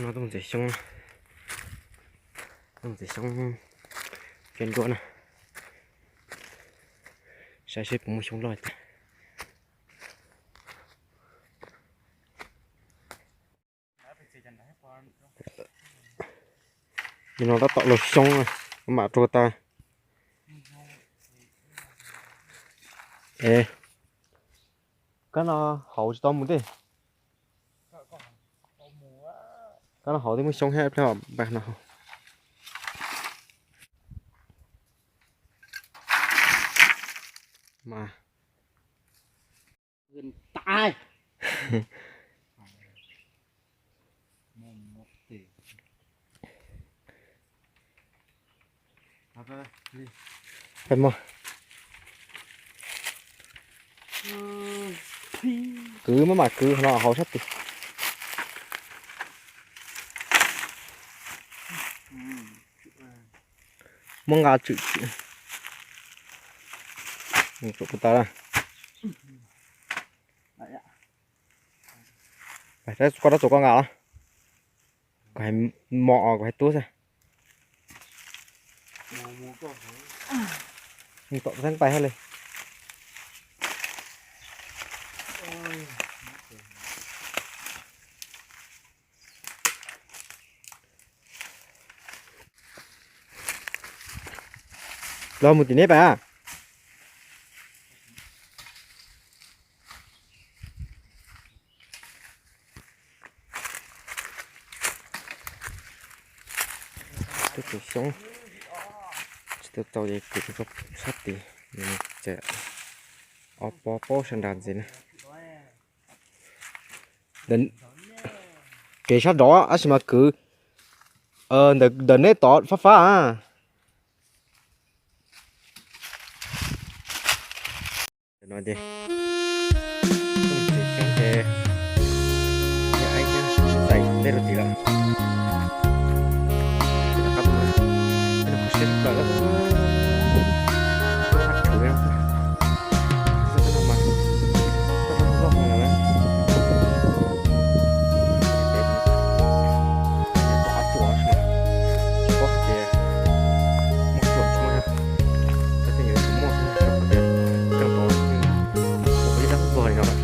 nóต้องจะช่องเปลี่ยนตัวนะใช้ผมมาช่องลอยนี่nó đã tạo lột xong rồi mà trôi ta ê cái nó hậu cho tao muốn đi cái nó hậu thì mới xong hết theo bạc nào mà gần tai em mà cứ mà cứ nó hậu sắp đi mong gà chữ chỗ của ta là phải đấy qua đó chỗ con gà đó phải mọ phải túi ra mình tọt sang tay hay lên lo một tí nếp à tiếp tục sống tiếp tục gì cứ tiếp sát tí mình sẽ oppo sang đàn gì nè đến cái sát đó á mà cứ đợt này tọt phá à nói đi không thể chẳng thể nhà anh nhá dạy đây là gì là cắm mà cái nó sẽ cỡ lắm bắt thử em rất là mạnh rất là lóc này đấy để tỏa chuột mà có kìa một chuột chúng ta rất là nhiều chúng một trong cái trong đó một cái rắc vòi nào vậy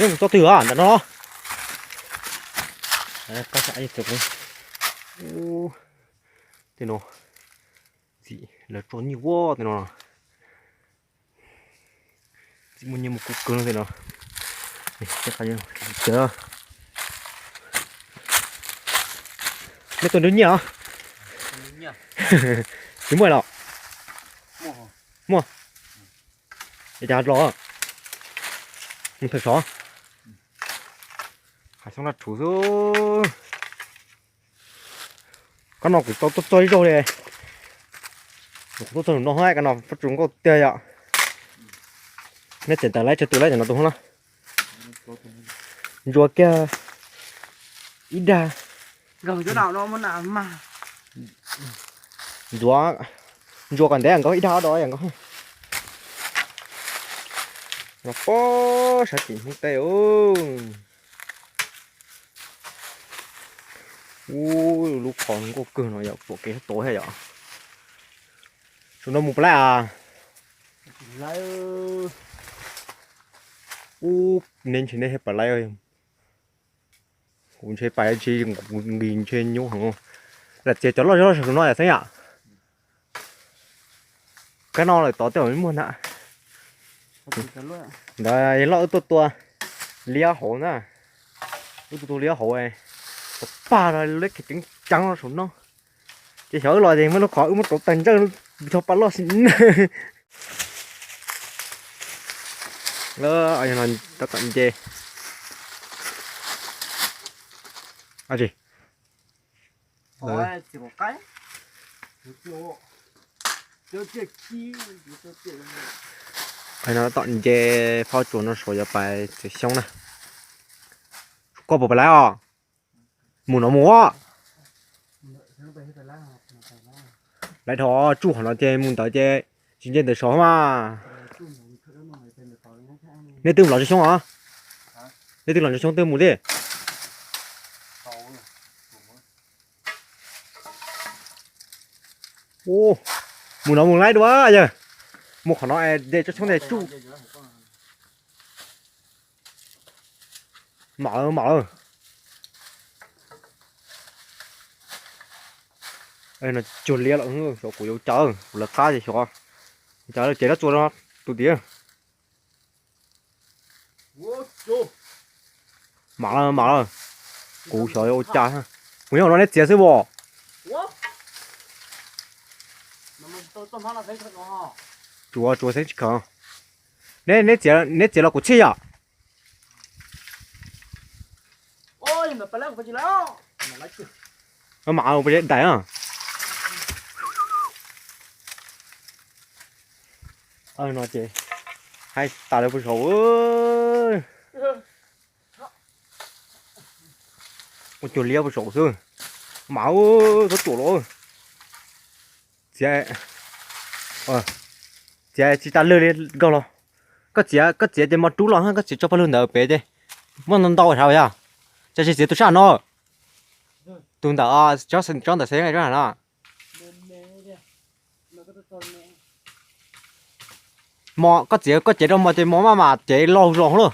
thế cho thử à nó đấy, các xã dịch này thế nó gì là trốn nhiều quá thế nó chỉ muốn như một cục cứng thế nó chắc là như chờ mấy tuần đến nhiều đúng rồi nào mua để trả lo mình phải xóa xong là chủ số con nó cũng tốt chơi rồi đây tốt chơi nó hai cái nó phát chúng có tê ạ nó chuyển tay lấy cho tôi lấy cho nó đúng không rồi kia ít ra gần chỗ nào nó mới làm mà rùa còn đấy anh có ít đó đó anh có nó có sao chỉ không tê ô lúc còn có cơ nó dọc bộ cái tối hay vậy chúng nó một lại à lấy nên chỉ nên hết bà lại ơi cũng chơi bài chi cũng nghìn trên nhú hả là chơi chó lo cho nó là thế ạ cái nó lại to tiểu mới muôn ạ đây lo tua lia hổ nè tua lia hổ này ba rồi lấy cái trứng trắng nó xuống nó chỉ sợ loại gì mà nó khỏi mất tổ tình chứ cho ba lo xin anh nói tất cả những gì à gì Ôi, chỉ một cái. Chưa chi, chưa. anh nói tất cả những gì phao chuột nó sổ ra bài thì xong nè có bộ bài lại à muốn nó mua lại thọ chú họ nói chơi muốn tới chơi chính trên tới số mà nên tương lo cho xong hả nên tương lo cho xong tương muốn đi ô muốn nó muốn lại đó giờ một họ nói để cho xong này chú mở đây là chuột lia lợn số của yêu chờ là cá gì số chờ là chế nó chuột nó tụt tía mở cú số yêu chờ ha muốn nó nét chế sư bò chúa sẽ không nét chế là của chi à Ôi, mà phải làm gì đó. Mà lấy chứ. mà bây giờ đại à nói chị hay tạo được một số ơi một chuột lia một số xương máu có chuột rồi chị chị ta lừa lên câu lo các chị thì mà chú lo ha các chị cho phải lừa đỡ bé đi mà nó đau sao vậy cho chị tôi sao nó tuần đó cho sinh trong đời sống này đó hả mà có chị đâu mà chị mà chị lâu rồi luôn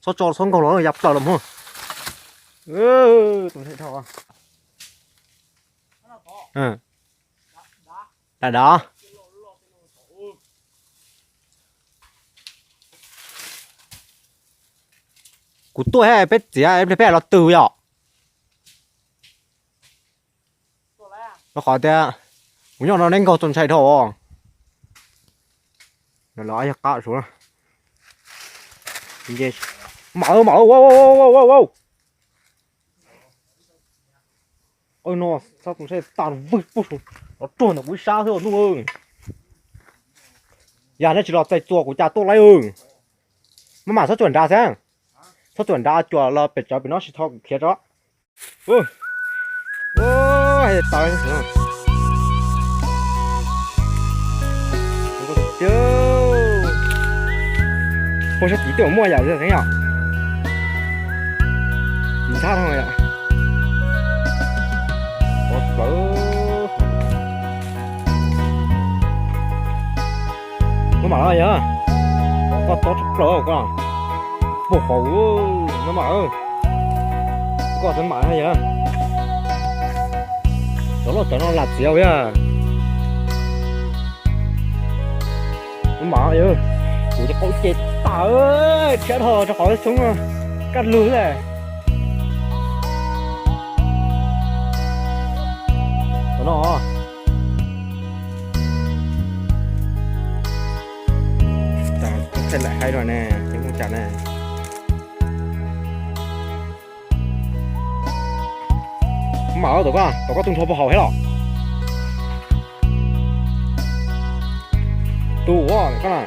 sao cho xong câu nó dập tao lắm hả tôi thấy thao à là đó của tôi hay biết gì em biết là từ vậy nó khỏi thế muốn cho nó nên cầu tuần chạy thổ nó nói cho cao xuống gì mở wow ôi nó sao cũng sẽ tàn vứt nó trốn ở buổi sáng thôi đúng không giờ nó chỉ là tay chùa của cha tôi lấy mà sao chuẩn ra xem sao chuẩn ra chùa là bị cho bị nó sẽ thao thiệt đó ôi tao nữa chứ không sẽ chỉ tưởng mua giờ thế nhở nhìn sát thôi ạ có nó mở ra nhá có tốt lỗ con bộ khẩu nó mở có thân mở hay nhá đó là cho nó lạt xíu nhá nó mở vậy ủa cho cậu chết tả ơi chết hờ cho khỏi xuống cắt lưới này đó nó chả lại hay rồi nè những con chả này mở được không? Tao có tung thô vào hầu hết rồi. Tù quá, cái này.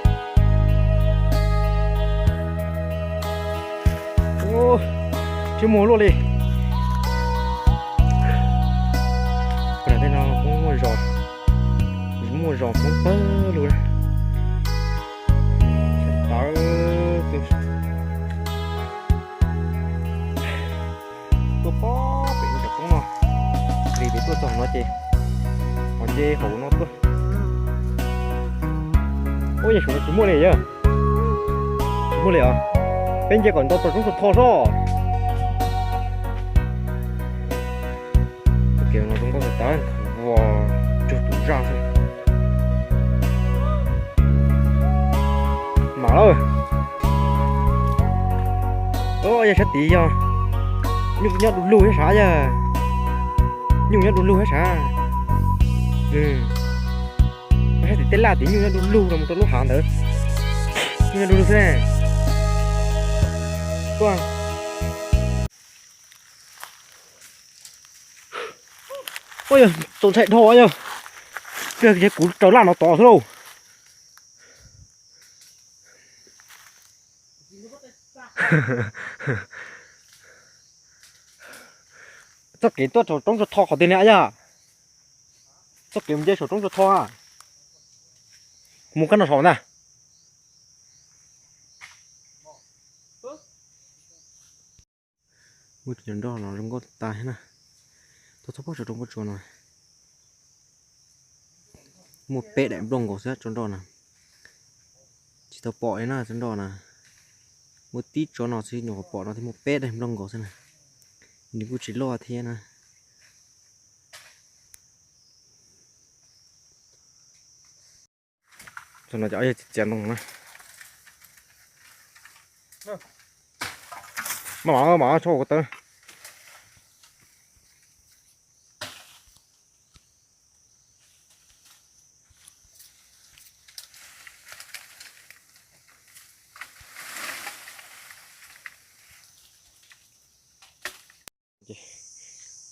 Ô, chưa mua luôn đi. Cái này nó cũng mua giò cũng bơ luôn. Đó, tôi có bị được không nào? Vì biết tôi chọn nó chị còn dê hổ nó tôi ôi giờ chúng nó mua này chứ mua này à bên kia còn tôi cũng thò rõ kiểu nó cũng có cái tán wow cho tủ ra thôi mở rồi ôi giờ sẽ tí cho nhưng nhớ đủ lùi hết sao giờ nhung nhá đun lưu hết sao nó sẽ tên là tí nhung nhá đun lưu là một cái lúc hàng nữa nhung nhá đun lưu thế Tuan. Ôi giời, trốn chạy thò nhờ. Cái cú tớ làm nó to thế đâu. Chắc cái tôi trong cho thò khỏi tên nhá. Chắc cái dây trong cho thò à. Muốn cắn nó thò nè. Một trận đó nó không có tài nè. Tôi sắp bắt trong con chuột này. Một pet đẹp đồng cổ xét trong đó nè. Chỉ tao bỏ ấy nè trong đó nè. Một tí cho nó xí nhỏ bỏ nó thì một pet đẹp đồng cổ xét nè. Nếu cứ chỉ lo thế nè. Cho nó chở chèn đồng nè. Mở cho cái tơ.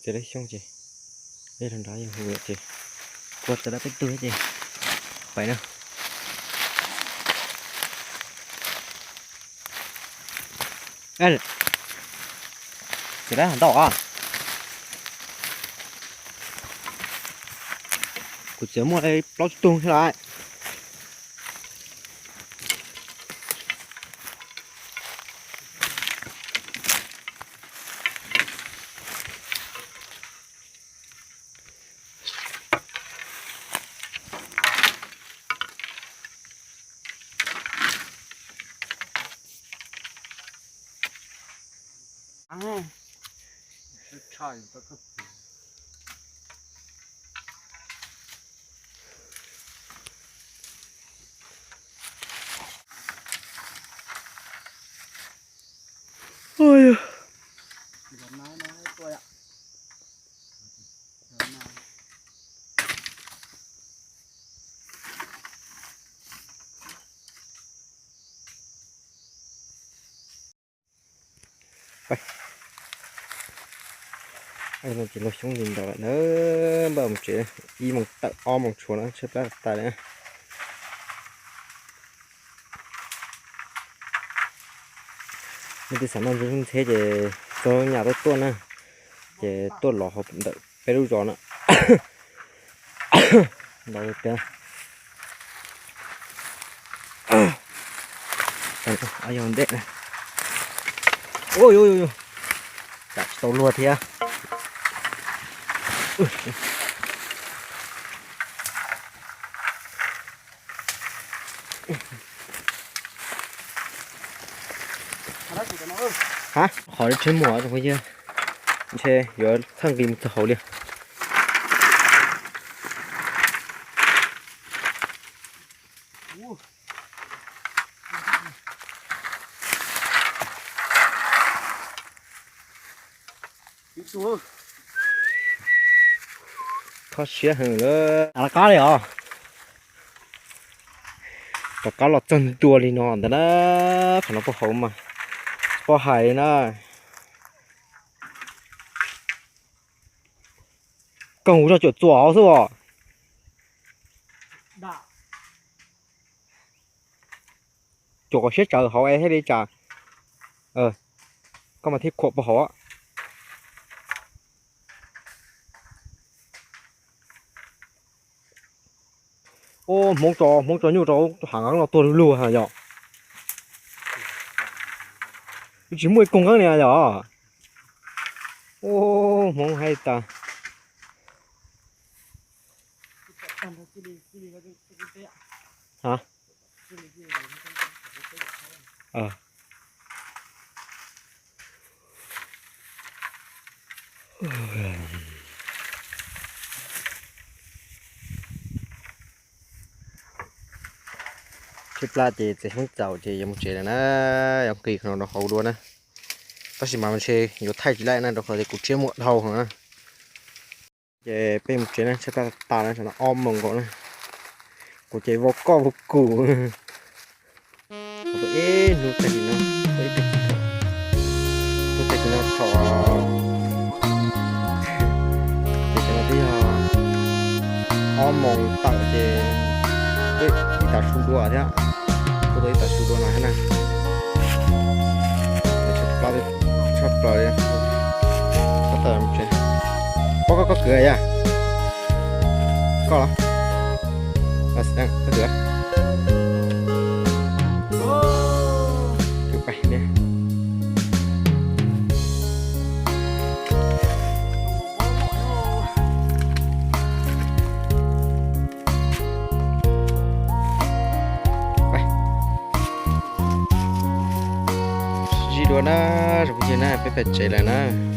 Chị đấy xong chị. Đây thằng đó vừa vậy chị. Quật ta đã biết tươi chị. Phải nào. Ê. Chị đấy hẳn đỏ à. Của chị mua đây lót tung thế lại. Trời ơi. Ôi. Đây là chỉ lột xuống nhìn đó nó bờ một chuyện y một tự o một chuột nó xếp ra tại đấy. Mình thì sản phẩm như thế thì cho nhà tôi tuôn nè, thì tuôn lò hộp đợi cái đu giò nữa. Đâu được chưa? Ai còn đẹp này. Ôi ôi ôi. Đặt tàu lùa thì à. Hả? Khỏi trên mùa rồi chưa? Che, giờ thằng gì một hậu đi. Có xía hơn nữa. À là có đấy hả? Có lọt chân tua đi nó, đó nó phải nó có hậu mà. Có hài nó. Còn cho chuột chó rồi. Chuột có xếp trời họ ai thế đi trời. Có mà thiết khộp vào họ. Ô, mong cho nhiều cháu hàng ăn là tôi lùa hả nhở? Chỉ mới cùng cái này nhở? Ô, mong hay ta. Hả? Chip la thì không giàu thì một chuyện là nó giống kỳ nó hậu luôn á. Có gì mà mình chơi nhiều thay chỉ lại này được rồi thì cũng chia muộn hậu hả? Về bên một chuyện này chip la tà này cho nó om mông của này. Của chơi vô co vô củ. Ê, nụ tay nó. Đấy tay. nó thọ thì cái nó đi họ mong tặng cái đi ta xuống đua thế ạ tôi tới ta xuống đua này này để chụp bao đi có tờ một chuyện có cửa à có lắm là đang có cửa chụp bài nè gì đó nó rồi bây giờ nó phải chạy lại nó